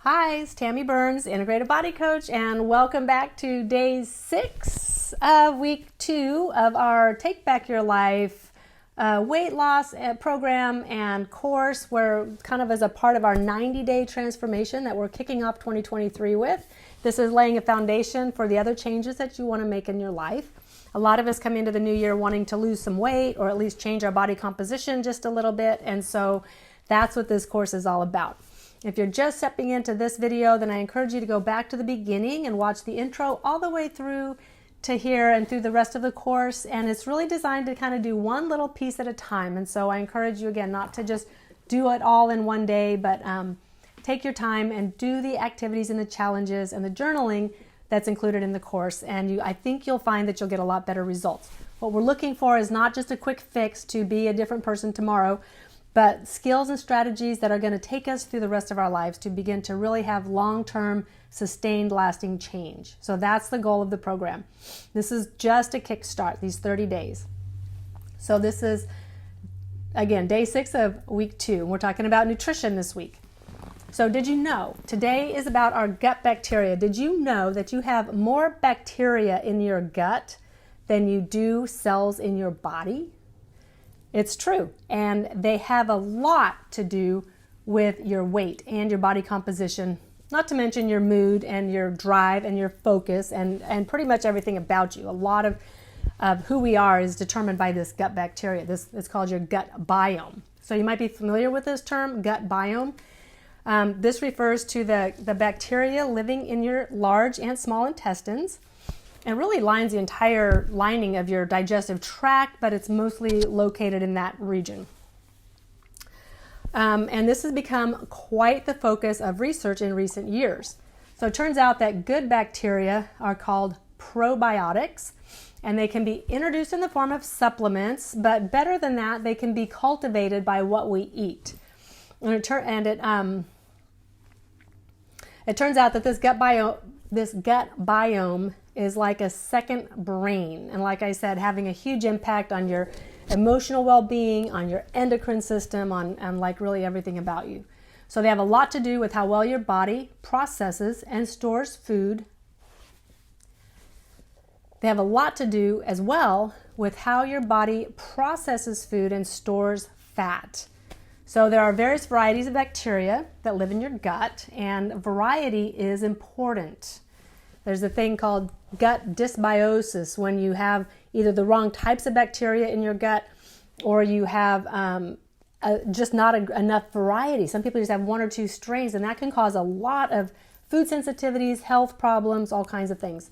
Hi, it's Tammy Burns, Integrative Body Coach, and welcome back to day 6 of week 2 of our Take Back Your Life weight loss program and course, where kind of as a part of our 90-day transformation that we're kicking off 2023 with. This is laying a foundation for the other changes that you want to make in your life. A lot of us come into the new year wanting to lose some weight or at least change our body composition just a little bit, and so that's what this course is all about. If you're just stepping into this video, then I encourage you to go back to the beginning and watch the intro all the way through to here and through the rest of the course. And it's really designed to kind of do one little piece at a time. And so I encourage you again not to just do it all in one day, but take your time and do the activities and the challenges and the journaling that's included in the course. And I think you'll find that you'll get a lot better results. What we're looking for is not just a quick fix to be a different person tomorrow, but skills and strategies that are going to take us through the rest of our lives to begin to really have long-term, sustained, lasting change. So that's the goal of the program. This is just a kickstart, these 30 days. So this is, again, day 6 of week 2. We're talking about nutrition this week. So did you know, today is about our gut bacteria. Did you know that you have more bacteria in your gut than you do cells in your body? It's true, and they have a lot to do with your weight and your body composition, not to mention your mood and your drive and your focus and pretty much everything about you. A lot of who we are is determined by this gut bacteria. It's called your gut biome. So you might be familiar with this term, gut biome. This refers to the bacteria living in your large and small intestines, and really lines the entire lining of your digestive tract, but it's mostly located in that region. And this has become quite the focus of research in recent years. So it turns out that good bacteria are called probiotics, and they can be introduced in the form of supplements, but better than that, they can be cultivated by what we eat. And it turns out that this gut biome is like a second brain. And like I said, having a huge impact on your emotional well-being, on your endocrine system, on like really everything about you. So they have a lot to do with how well your body processes and stores food. They have a lot to do as well with how your body processes food and stores fat. So there are various varieties of bacteria that live in your gut, and variety is important. There's a thing called gut dysbiosis, when you have either the wrong types of bacteria in your gut, or you have just not enough variety. Some people just have 1 or 2 strains, and that can cause a lot of food sensitivities, health problems, all kinds of things.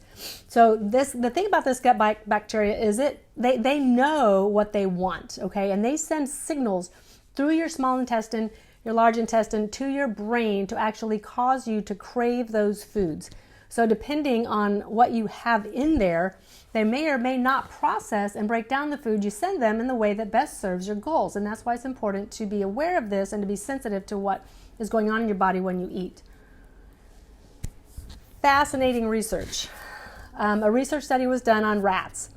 So the thing about this gut bacteria is they know what they want, okay? And they send signals through your small intestine, your large intestine, to your brain to actually cause you to crave those foods. So depending on what you have in there, they may or may not process and break down the food you send them in the way that best serves your goals. And that's why it's important to be aware of this and to be sensitive to what is going on in your body when you eat. Fascinating research. A research study was done on rats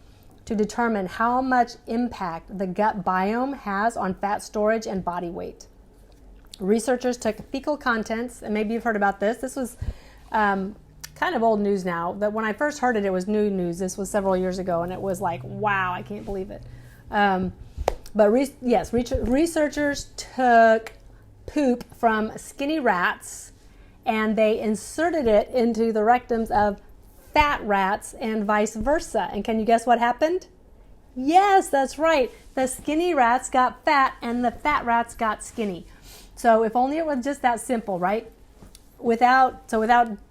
to determine how much impact the gut biome has on fat storage and body weight. Researchers took fecal contents, and maybe you've heard about this. This was kind of old news now, but when I first heard it, it was new news. This was several years ago, and it was like, wow, I can't believe it. Researchers took poop from skinny rats, and they inserted it into the rectums of fat rats and vice versa. And can you guess what happened? Yes, that's right. The skinny rats got fat, and the fat rats got skinny. So if only it was just that simple, right? Without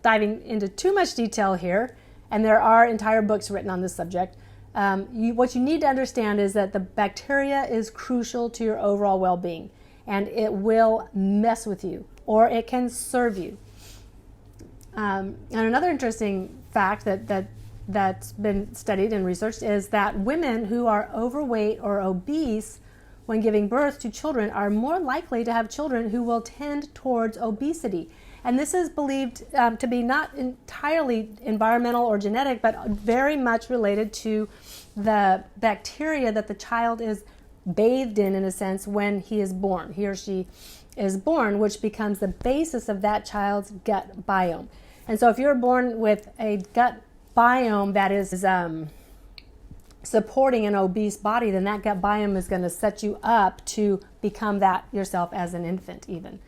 diving into too much detail here, and there are entire books written on this subject, what you need to understand is that the bacteria is crucial to your overall well-being, and it will mess with you, or it can serve you. And another interesting fact that's been studied and researched is that women who are overweight or obese when giving birth to children are more likely to have children who will tend towards obesity. And this is believed to be not entirely environmental or genetic, but very much related to the bacteria that the child is bathed in a sense, when he is born. He or she is born, which becomes the basis of that child's gut biome. And so if you're born with a gut biome that is supporting an obese body, then that gut biome is going to set you up to become that yourself as an infant even.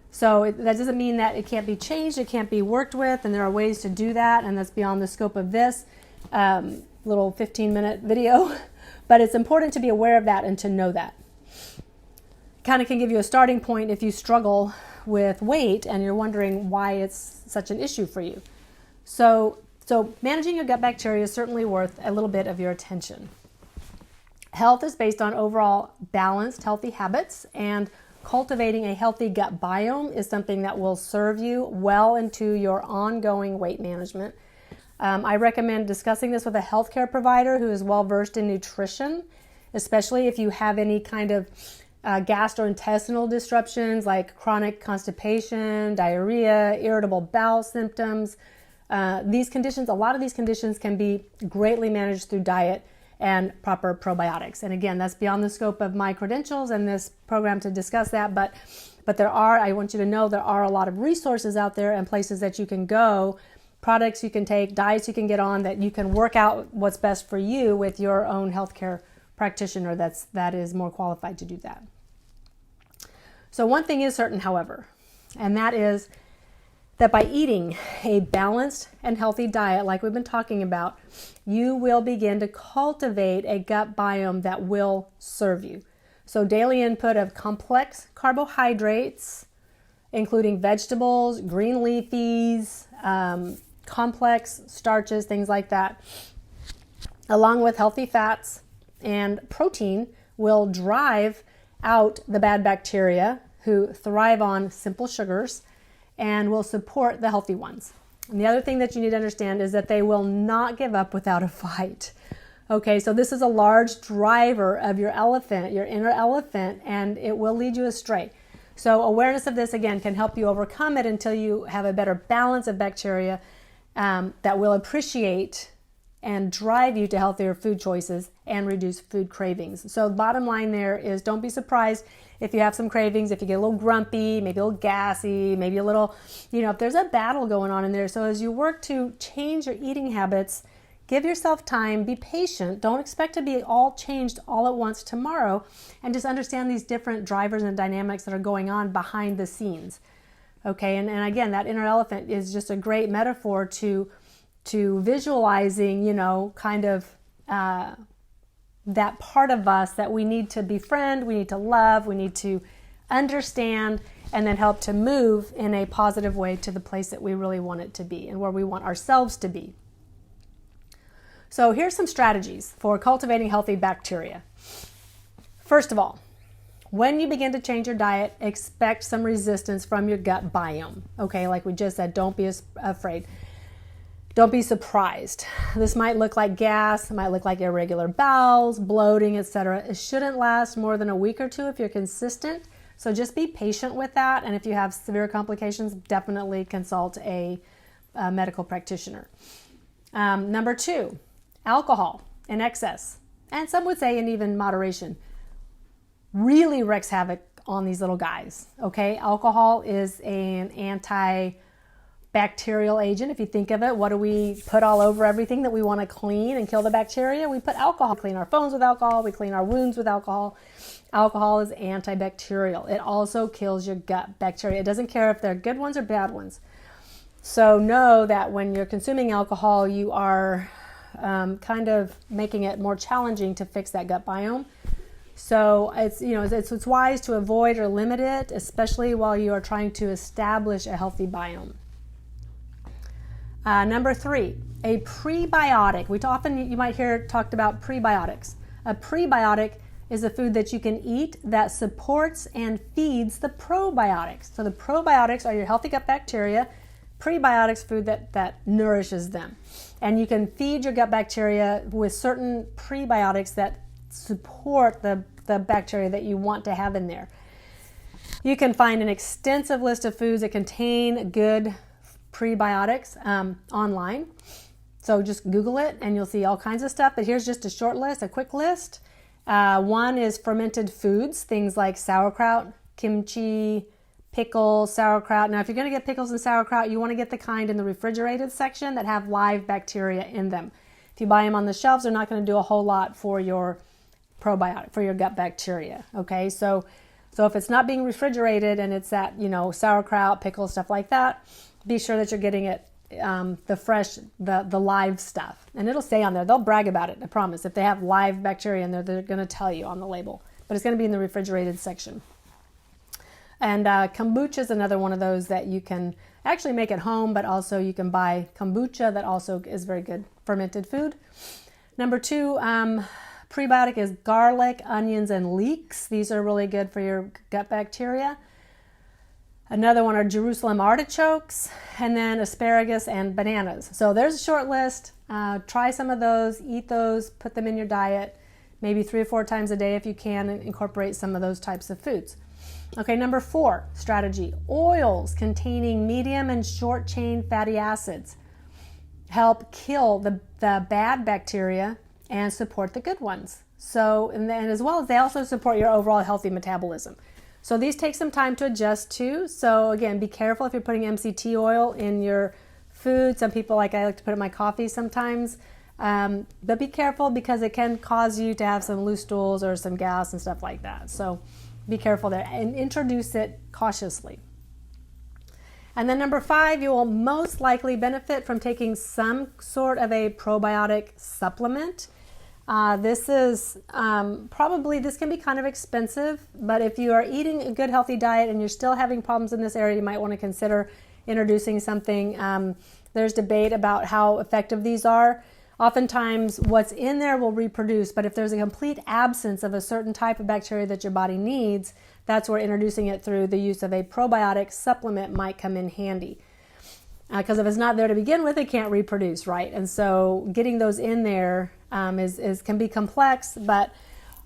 So that doesn't mean that it can't be changed, it can't be worked with, and there are ways to do that, and that's beyond the scope of this little 15-minute video. But it's important to be aware of that and to know that. Kind of can give you a starting point if you struggle with weight and you're wondering why it's such an issue for you. So managing your gut bacteria is certainly worth a little bit of your attention. Health is based on overall balanced, healthy habits, and cultivating a healthy gut biome is something that will serve you well into your ongoing weight management. I recommend discussing this with a healthcare provider who is well versed in nutrition, especially if you have any kind of gastrointestinal disruptions like chronic constipation, diarrhea, irritable bowel symptoms. A lot of these conditions can be greatly managed through diet and proper probiotics. And again, that's beyond the scope of my credentials and this program to discuss that, but I want you to know there are a lot of resources out there and places that you can go, products you can take, diets you can get on, that you can work out what's best for you with your own healthcare practitioner that is more qualified to do that. So one thing is certain, however, and that is that by eating a balanced and healthy diet like we've been talking about, you will begin to cultivate a gut biome that will serve you. So daily input of complex carbohydrates, including vegetables, green leafies, complex starches, things like that, along with healthy fats and protein, will drive out the bad bacteria who thrive on simple sugars and will support the healthy ones. And the other thing that you need to understand is that they will not give up without a fight. Okay, so this is a large driver of your elephant, your inner elephant, and it will lead you astray. So awareness of this, again, can help you overcome it until you have a better balance of bacteria that will appreciate and drive you to healthier food choices and reduce food cravings. So the bottom line there is, don't be surprised if you have some cravings, if you get a little grumpy, maybe a little gassy, maybe a little, if there's a battle going on in there. So as you work to change your eating habits, give yourself time, be patient. Don't expect to be all changed all at once tomorrow, and just understand these different drivers and dynamics that are going on behind the scenes. Okay, and again, that inner elephant is just a great metaphor to visualizing, that part of us that we need to befriend, we need to love, we need to understand, and then help to move in a positive way to the place that we really want it to be and where we want ourselves to be. So here's some strategies for cultivating healthy bacteria. First of all, when you begin to change your diet, expect some resistance from your gut biome. Okay, like we just said, don't be afraid. Don't be surprised. This might look like gas, it might look like irregular bowels, bloating, etc. It shouldn't last more than a week or two if you're consistent. So just be patient with that. And if you have severe complications, definitely consult a medical practitioner. Number 2, alcohol in excess, and some would say in even moderation, really wreaks havoc on these little guys. Okay, alcohol is an antibacterial agent. If you think of it, what do we put all over everything that we want to clean and kill the bacteria? We put alcohol. We clean our phones with alcohol. We clean our wounds with alcohol. Alcohol is antibacterial. It also kills your gut bacteria. It doesn't care if they're good ones or bad ones. So know that when you're consuming alcohol, you are kind of making it more challenging to fix that gut biome. So it's wise to avoid or limit it, especially while you are trying to establish a healthy biome. Number 3, a prebiotic. You might hear talked about prebiotics. A prebiotic is a food that you can eat that supports and feeds the probiotics. So the probiotics are your healthy gut bacteria. Prebiotics, food that nourishes them. And you can feed your gut bacteria with certain prebiotics that support the bacteria that you want to have in there. You can find an extensive list of foods that contain good prebiotics online. So just Google it and you'll see all kinds of stuff. But here's just a short list, a quick list. One is fermented foods, things like sauerkraut, kimchi, pickles, sauerkraut. Now, if you're going to get pickles and sauerkraut, you want to get the kind in the refrigerated section that have live bacteria in them. If you buy them on the shelves, they're not going to do a whole lot for your probiotic, for your gut bacteria. Okay, so if it's not being refrigerated and it's that, sauerkraut, pickles, stuff like that, be sure that you're getting it the fresh, the live stuff. And it'll say on there, they'll brag about it, I promise. If they have live bacteria in there, they're going to tell you on the label. But it's going to be in the refrigerated section. And kombucha is another one of those that you can actually make at home, but also you can buy kombucha that also is very good fermented food. Number 2, prebiotic is garlic, onions, and leeks. These are really good for your gut bacteria. Another one are Jerusalem artichokes, and then asparagus and bananas. So there's a short list. Try some of those, eat those, put them in your diet, maybe 3 or 4 times a day if you can, and incorporate some of those types of foods. Okay, number 4 strategy, oils containing medium and short chain fatty acids help kill the bad bacteria and support the good ones. So, and as well as they also support your overall healthy metabolism. So these take some time to adjust to. So again, be careful if you're putting MCT oil in your food. Some people, I like to put it in my coffee sometimes. But be careful because it can cause you to have some loose stools or some gas and stuff like that. So be careful there and introduce it cautiously. And then number 5, you will most likely benefit from taking some sort of a probiotic supplement. This is this can be kind of expensive, but if you are eating a good healthy diet and you're still having problems in this area, you might want to consider introducing something. There's debate about how effective these are. Oftentimes what's in there will reproduce, but if there's a complete absence of a certain type of bacteria that your body needs, that's where introducing it through the use of a probiotic supplement might come in handy. Because if it's not there to begin with, it can't reproduce, right? And so getting those in there can be complex, but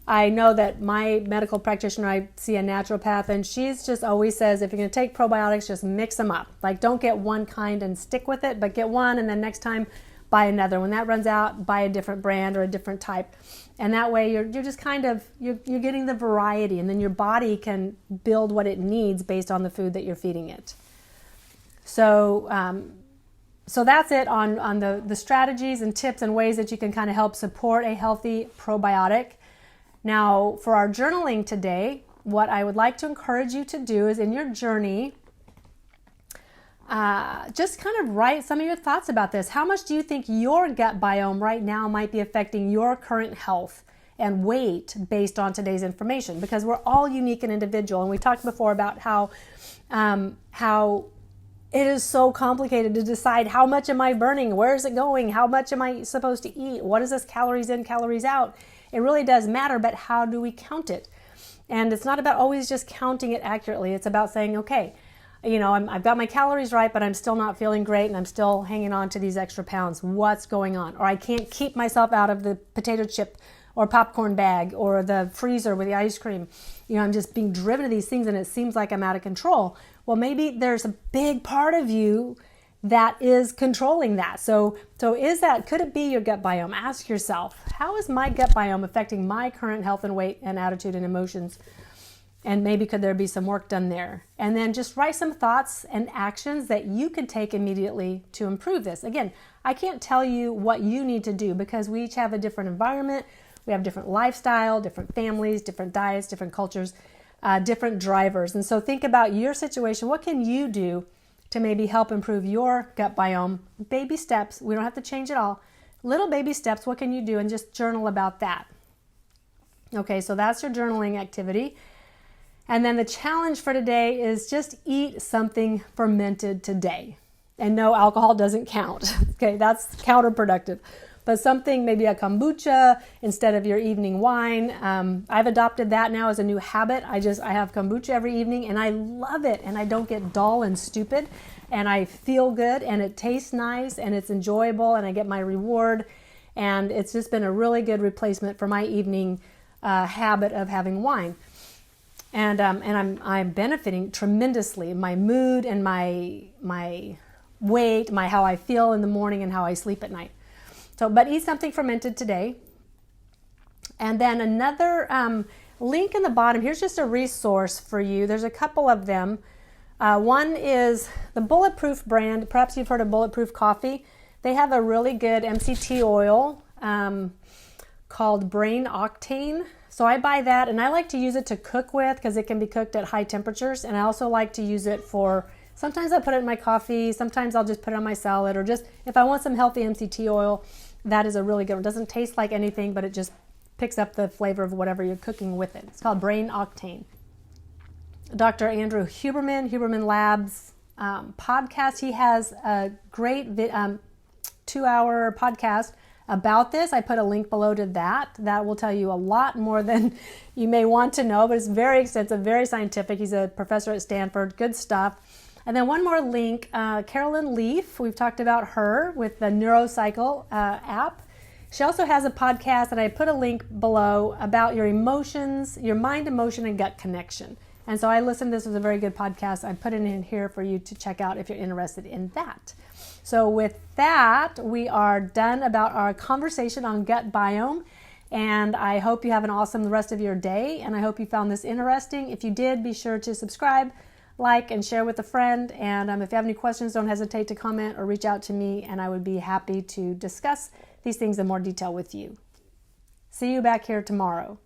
I know that my medical practitioner, I see a naturopath, and she's just always says, if you're going to take probiotics, just mix them up. Like, don't get one kind and stick with it, but get one, and then next time buy another. When that runs out, buy a different brand or a different type. And that way you're just kind of, you're getting the variety, and then your body can build what it needs based on the food that you're feeding it. So that's it on the strategies and tips and ways that you can kind of help support a healthy probiotic. Now, for our journaling today, what I would like to encourage you to do is in your journey, just kind of write some of your thoughts about this. How much do you think your gut biome right now might be affecting your current health and weight based on today's information? Because we're all unique and individual. And we talked before about how it is so complicated to decide how much am I burning, where is it going, how much am I supposed to eat, what is this calories in, calories out? It really does matter, but how do we count it? And it's not about always just counting it accurately. It's about saying, okay, I've got my calories right, but I'm still not feeling great and I'm still hanging on to these extra pounds. What's going on? Or I can't keep myself out of the potato chip or popcorn bag or the freezer with the ice cream. I'm just being driven to these things and it seems like I'm out of control. Well, maybe there's a big part of you that is controlling that. So could it be your gut biome? Ask yourself, how is my gut biome affecting my current health and weight and attitude and emotions? And maybe could there be some work done there? And then just write some thoughts and actions that you could take immediately to improve this. Again, I can't tell you what you need to do because we each have a different environment. We have different lifestyle, different families, different diets, different cultures, different drivers. And so think about your situation. What can you do to maybe help improve your gut biome? Baby steps. We don't have to change it all. Little baby steps. What can you do? And just journal about that. Okay, so that's your journaling activity. And then the challenge for today is just eat something fermented today. And no, alcohol doesn't count. Okay, that's counterproductive. But something, maybe a kombucha instead of your evening wine. I've adopted that now as a new habit. I have kombucha every evening and I love it. And I don't get dull and stupid. And I feel good and it tastes nice and it's enjoyable and I get my reward. And it's just been a really good replacement for my evening habit of having wine. And I'm benefiting tremendously. My mood and my weight, how I feel in the morning and how I sleep at night. But eat something fermented today. And then another link in the bottom, here's just a resource for you. There's a couple of them. One is the Bulletproof brand. Perhaps you've heard of Bulletproof Coffee. They have a really good MCT oil called Brain Octane. So I buy that, and I like to use it to cook with because it can be cooked at high temperatures. And I also like to use it for, sometimes I put it in my coffee, sometimes I'll just put it on my salad, or just if I want some healthy MCT oil, that is a really good one. It doesn't taste like anything, but it just picks up the flavor of whatever you're cooking with it. It's called Brain Octane. Dr. Andrew Huberman Labs podcast. He has a great 2-hour podcast about this. I put a link below to that. That will tell you a lot more than you may want to know, but it's very extensive, very scientific. He's a professor at Stanford. Good stuff. And then one more link, Carolyn Leaf. We've talked about her with the Neurocycle app. She also has a podcast, and I put a link below about your emotions, your mind, emotion, and gut connection. And so I listened. This was a very good podcast. I put it in here for you to check out if you're interested in that. So with that, we are done about our conversation on gut biome. And I hope you have an awesome rest of your day. And I hope you found this interesting. If you did, be sure to subscribe, like, and share with a friend. And if you have any questions, don't hesitate to comment or reach out to me. And I would be happy to discuss these things in more detail with you. See you back here tomorrow.